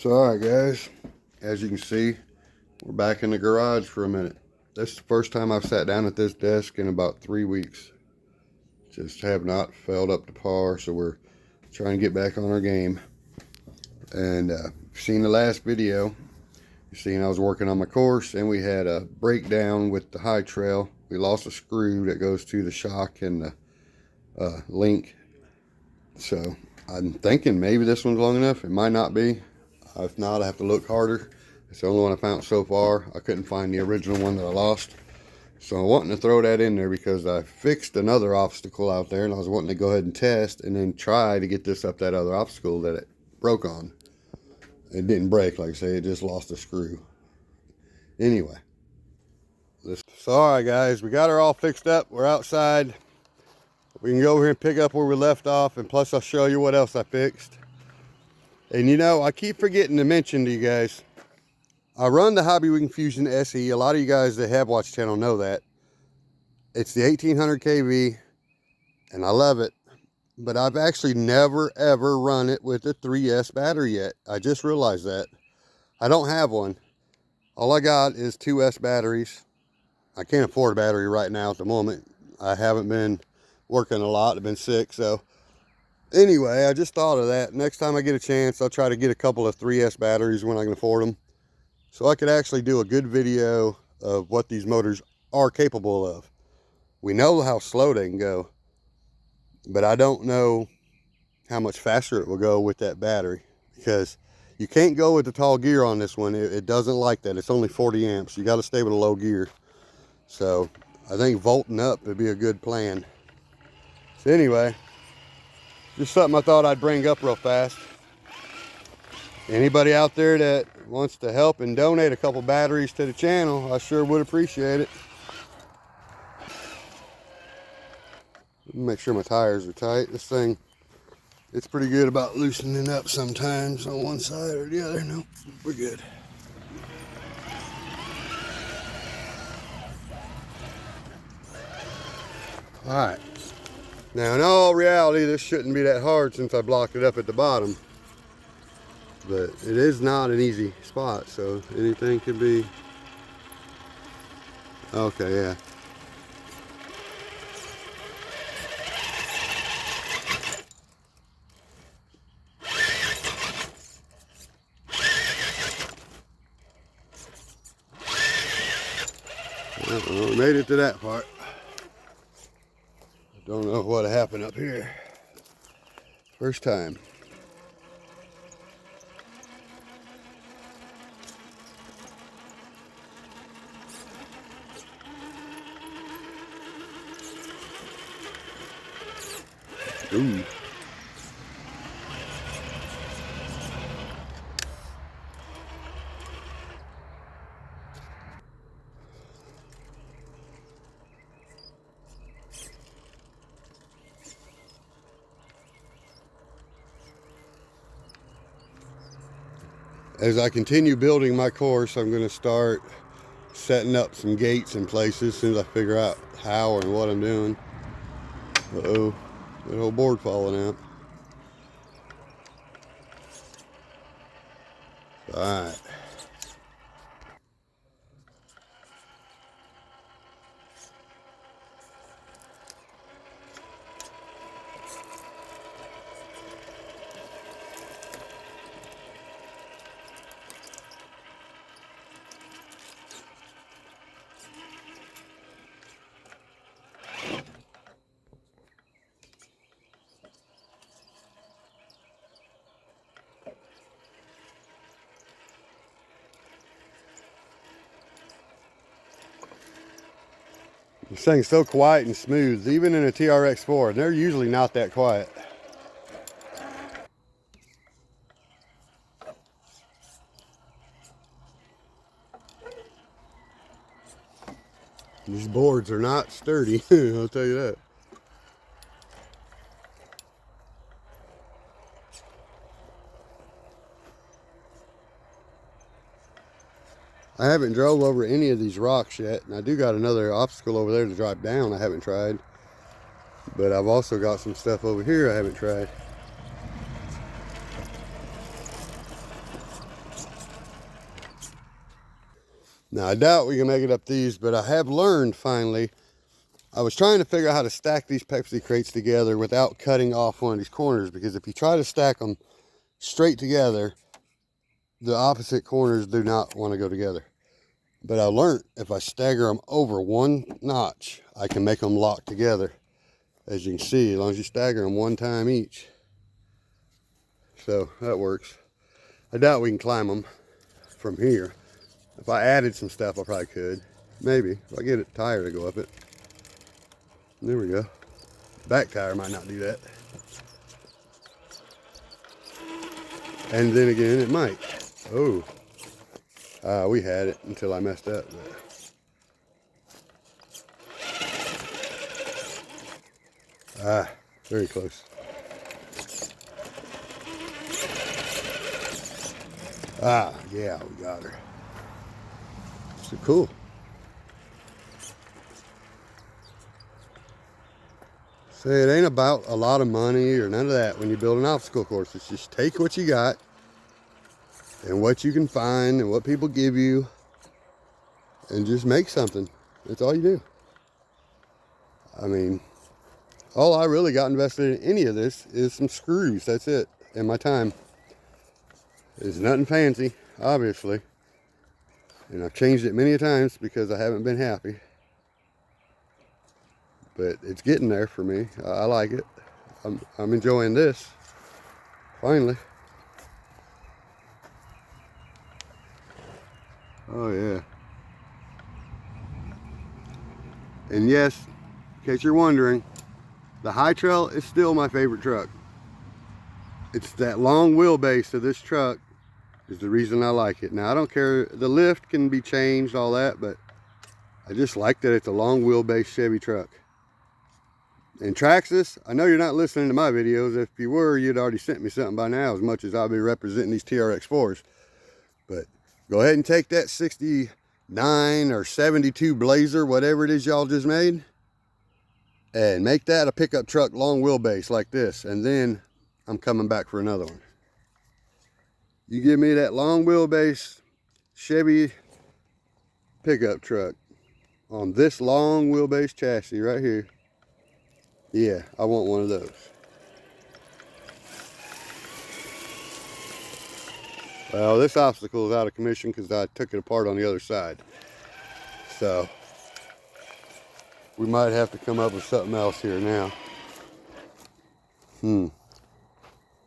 So alright guys, as you can see, we're back in the garage for a minute. This is the first time I've sat down at this desk in about 3 weeks. Just have not felt up to par, so we're trying to get back on our game. And you've seen the last video, you've seen I was working on my course and we had a breakdown with the high trail. We lost a screw that goes to the shock and the link. So I'm thinking maybe this one's long enough. It might not be. If not, I have to look harder. It's the only one I found so far. I couldn't find the original one that I lost. So I'm wanting to throw that in there because I fixed another obstacle out there and I was wanting to go ahead and test and then try to get this up that other obstacle that it broke on. It didn't break, like I say, it just lost a screw. Anyway. So alright guys, we got her all fixed up. We're outside. We can go over here and pick up where we left off, and plus I'll show you what else I fixed. And you know, I keep forgetting to mention to you guys, I run the Hobbywing Fusion SE. A lot of you guys that have watched the channel know that. It's the 1800 kV, and I love it. But I've actually never ever run it with a 3S battery yet. I just realized that. I don't have one. All I got is 2S batteries. I can't afford a battery right now at the moment. I haven't been working a lot. I've been sick, so anyway, I just thought of that. Next time I get a chance, I'll try to get a couple of 3S batteries when I can afford them, so I could actually do a good video of what these motors are capable of. We know how slow they can go, but I don't know how much faster it will go with that battery, because you can't go with the tall gear on this one. It doesn't like that. It's only 40 amps. You got to stay with a low gear. So I think volting up would be a good plan. So anyway, just something I thought I'd bring up real fast. Anybody out there that wants to help and donate a couple batteries to the channel, I sure would appreciate it. Make sure my tires are tight. This thing, it's pretty good about loosening up sometimes on one side or the other. Nope, we're good. All right. Now, in all reality, this shouldn't be that hard since I blocked it up at the bottom. But it is not an easy spot, so anything could be. Okay, yeah. Well, we made it to that part. Don't know what happened up here. First time. Ooh. As I continue building my course, I'm going to start setting up some gates in places as soon as I figure out how and what I'm doing. Uh-oh, that whole board falling out. All right. This thing's so quiet and smooth, even in a Trx4, and they're usually not that quiet. These boards are not sturdy, I'll tell you that. I haven't drove over any of these rocks yet, and I do got another obstacle over there to drive down I haven't tried. But I've also got some stuff over here I haven't tried. Now, I doubt we can make it up these, but I have learned finally. I was trying to figure out how to stack these Pepsi crates together without cutting off one of these corners, because if you try to stack them straight together, the opposite corners do not want to go together. But I learned if I stagger them over one notch, I can make them lock together. As you can see, as long as you stagger them one time each. So that works. I doubt we can climb them from here. If I added some stuff, I probably could. Maybe. If I get a tire to go up it. There we go. Back tire might not do that. And then again, it might. Oh. We had it until I messed up. Very close. Yeah, we got her. So cool. Say it ain't about a lot of money or none of that when you build an obstacle course. It's just take what you got and what you can find and what people give you and just make something. That's all you do. I mean, all I really got invested in any of this is some screws. That's it. And my time. It's nothing fancy, obviously. And I've changed it many times because I haven't been happy. But it's getting there for me. I like it. I'm enjoying this. Finally. Oh yeah. And yes, in case you're wondering, the High Trail is still my favorite truck. It's that long wheelbase of this truck is the reason I like it. Now I don't care, the lift can be changed, all that, but I just like that it's a long wheelbase Chevy truck. And Trx4, I know you're not listening to my videos. If you were, you'd already sent me something by now, as much as I'll be representing these Trx4s. But go ahead and take that 69 or 72 Blazer, whatever it is y'all just made, and make that a pickup truck long wheelbase like this. And then I'm coming back for another one. You give me that long wheelbase Chevy pickup truck on this long wheelbase chassis right here. Yeah, I want one of those. Well, this obstacle is out of commission because I took it apart on the other side. So we might have to come up with something else here now.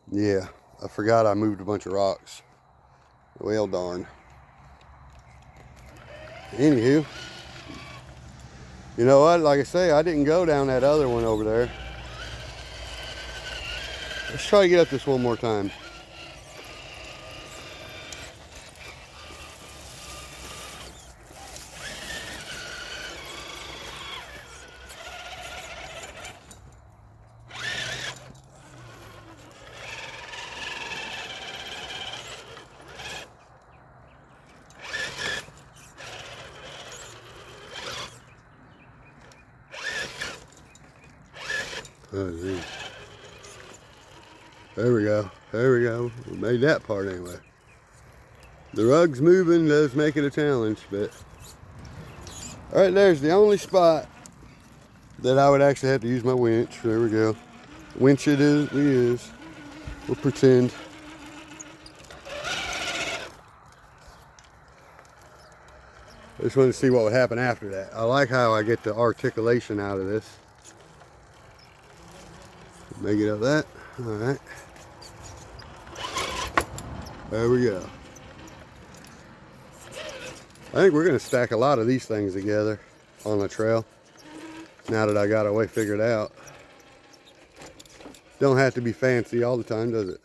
Yeah, I forgot I moved a bunch of rocks. Well, darn. Anywho, you know what? Like I say, I didn't go down that other one over there. Let's try to get up this one more time. Oh, geez. There we go. There we go. We made that part anyway. The rug's moving does make it a challenge, but all right, there's the only spot that I would actually have to use my winch. There we go. Winch it is. We use. We'll pretend. I just wanted to see what would happen after that. I like how I get the articulation out of this. Make it up that. All right. There we go. I think we're going to stack a lot of these things together on the trail now that I got a way figured out. Don't have to be fancy all the time, does it?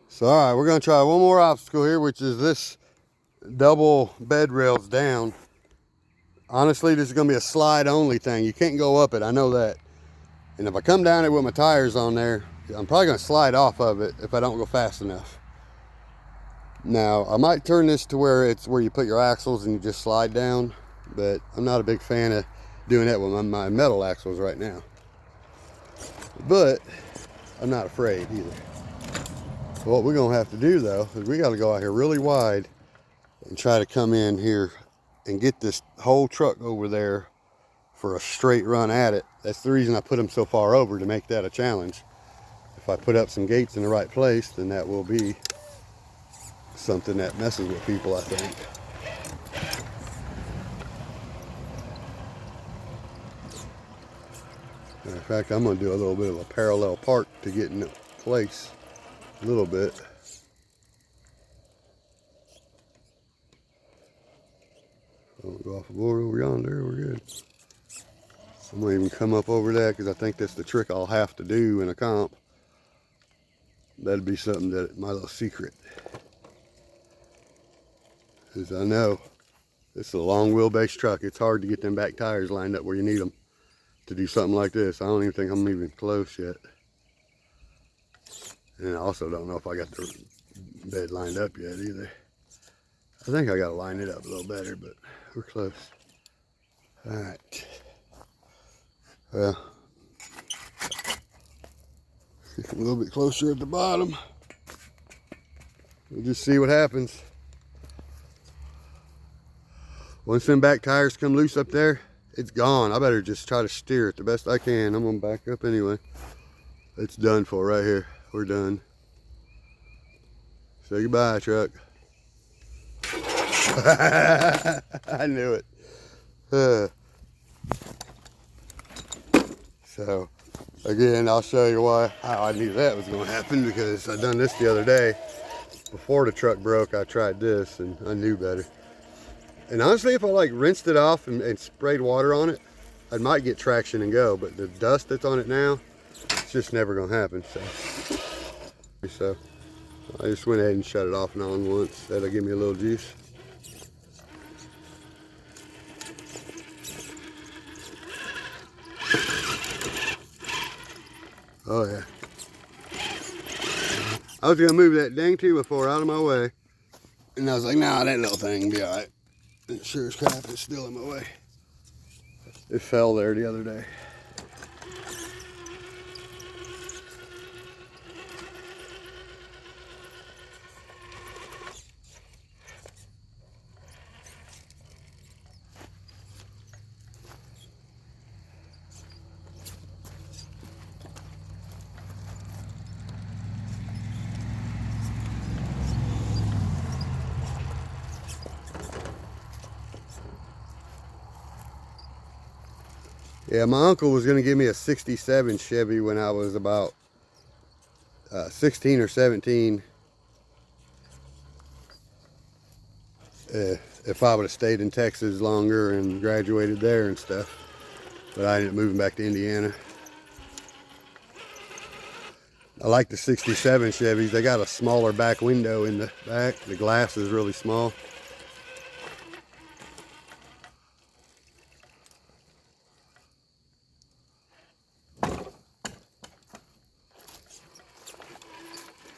So, all right, we're going to try one more obstacle here, which is this double bed rails down. Honestly, this is going to be a slide only thing. You can't go up it. I know that. And if I come down it with my tires on there, I'm probably going to slide off of it if I don't go fast enough. Now, I might turn this to where it's where you put your axles and you just slide down, but I'm not a big fan of doing that with my metal axles right now. But I'm not afraid either. So what we're going to have to do, though, is we got to go out here really wide and try to come in here and get this whole truck over there for a straight run at it. That's the reason I put them so far over, to make that a challenge. If I put up some gates in the right place, then that will be something that messes with people, I think. Matter of fact, I'm going to do a little bit of a parallel park to get in place a little bit. Don't go off the board over yonder, we're good. I'm going to even come up over that, because I think that's the trick I'll have to do in a comp. That'd be something that, my little secret. Because I know this is a long wheelbase truck. It's hard to get them back tires lined up where you need them to do something like this. I don't even think I'm even close yet. And I also don't know if I got the bed lined up yet either. I think I got to line it up a little better, but we're close. All right. Well, a little bit closer at the bottom. We'll just see what happens. Once them back tires come loose up there, it's gone. I better just try to steer it the best I can. I'm gonna back up anyway. It's done for right here. We're done. Say goodbye, truck. I knew it. So, again, I'll show you how I knew that was going to happen, because I done this the other day. Before the truck broke, I tried this, and I knew better. And honestly, if I like rinsed it off and sprayed water on it, I might get traction and go. But the dust that's on it now, it's just never going to happen. So I just went ahead and shut it off and on once. That'll give me a little juice. Oh yeah. I was gonna move that dang 2x4 out of my way, and I was like, nah, that little thing will be all right. And sure as crap, it's still in my way. It fell there the other day. Yeah, my uncle was going to give me a 67 Chevy when I was about 16 or 17. If I would have stayed in Texas longer and graduated there and stuff. But I ended up moving back to Indiana. I like the 67 Chevys. They got a smaller back window in the back. The glass is really small.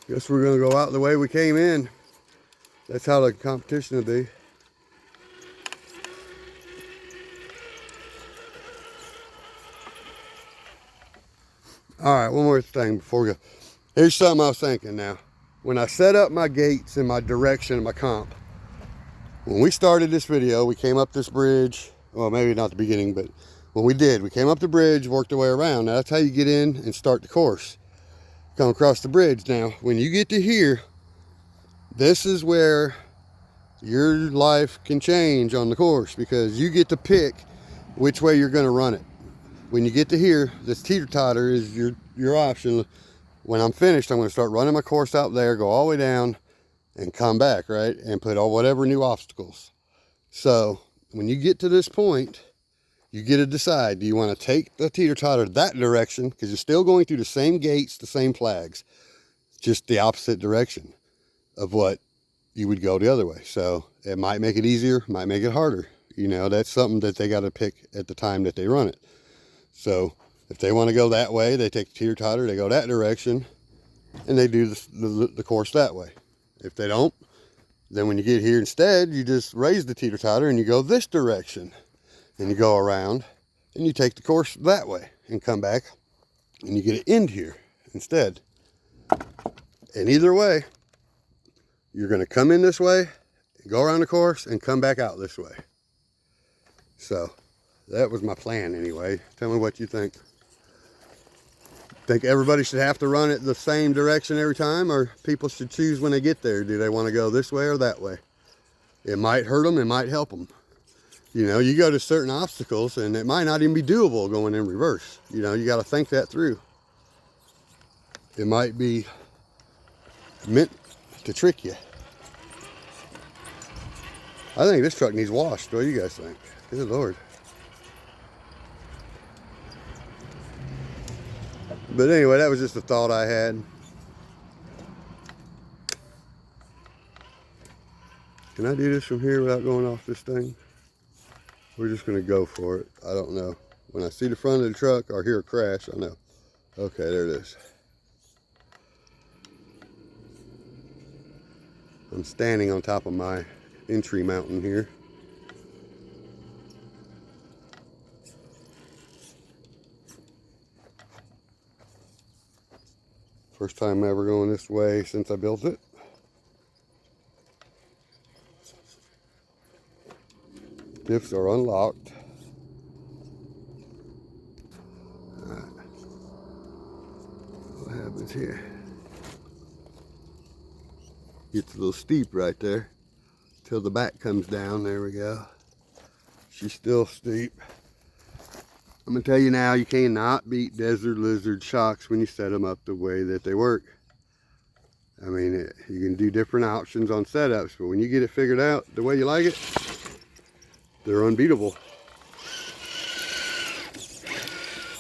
Guess we're gonna go out the way we came in. That's how the competition will be. All right, one more thing before we go. Here's something I was thinking now. When I set up my gates and my direction and my comp, when we started this video, we came up this bridge. Well, maybe not the beginning, but when we did, we came up the bridge, worked our way around. Now that's how you get in and start the course. Come across the bridge. Now, when you get to here, this is where your life can change on the course, because you get to pick which way you're going to run it. When you get to here, this teeter-totter is your option. When I'm finished, I'm going to start running my course out there, go all the way down, and come back, right? And put all whatever new obstacles. So, when you get to this point, you get to decide, do you want to take the teeter-totter that direction, because you're still going through the same gates, the same flags, just the opposite direction of what you would go the other way. So it might make it easier, might make it harder. You know, that's something that they got to pick at the time that they run it. So if they want to go that way, they take the teeter-totter, they go that direction, and they do the course that way. If they don't, then when you get here instead, you just raise the teeter-totter and you go this direction. And you go around and you take the course that way and come back and you get it in here instead. And either way, you're going to come in this way go around the course, and come back out this way. So that was my plan anyway. Tell me what you think. Think everybody should have to run it the same direction every time, or people should choose when they get there? Do they want to go this way or that way? It might hurt them, it might help them. You know, you go to certain obstacles and it might not even be doable going in reverse. You know, you got to think that through. It might be meant to trick you. I think this truck needs washed. What do you guys think? Good Lord. But anyway, that was just a thought I had. Can I do this from here without going off this thing? We're just going to go for it. I don't know. When I see the front of the truck or hear a crash, I know. Okay, there it is. I'm standing on top of my entry mountain here. First time ever going this way since I built it. Diffs are unlocked. All right. What happens here? Gets a little steep right there till the back comes down. There we go. She's still steep. I'm gonna tell you now, you cannot beat Desert Lizard shocks when you set them up the way that they work. I mean, you can do different options on setups, but when you get it figured out the way you like it, they're unbeatable.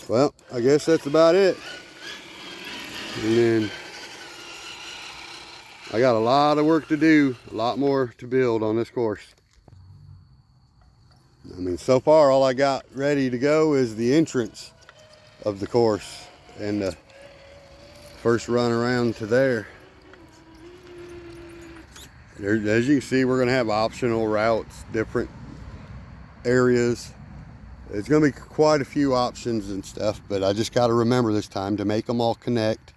Well, I guess that's about it. And then I got a lot of work to do, a lot more to build on this course. I mean, so far all I got ready to go is the entrance of the course and the first run around to there. As you can see, we're gonna have optional routes, different areas. It's gonna be quite a few options and stuff, but I just gotta remember this time to make them all connect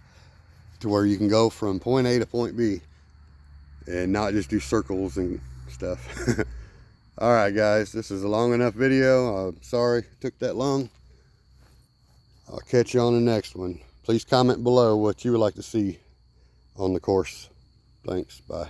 to where you can go from point A to point B and not just do circles and stuff. All right, guys, this is a long enough video. I'm sorry it took that long. I'll catch you on the next one. Please comment below what you would like to see on the course. Thanks. Bye.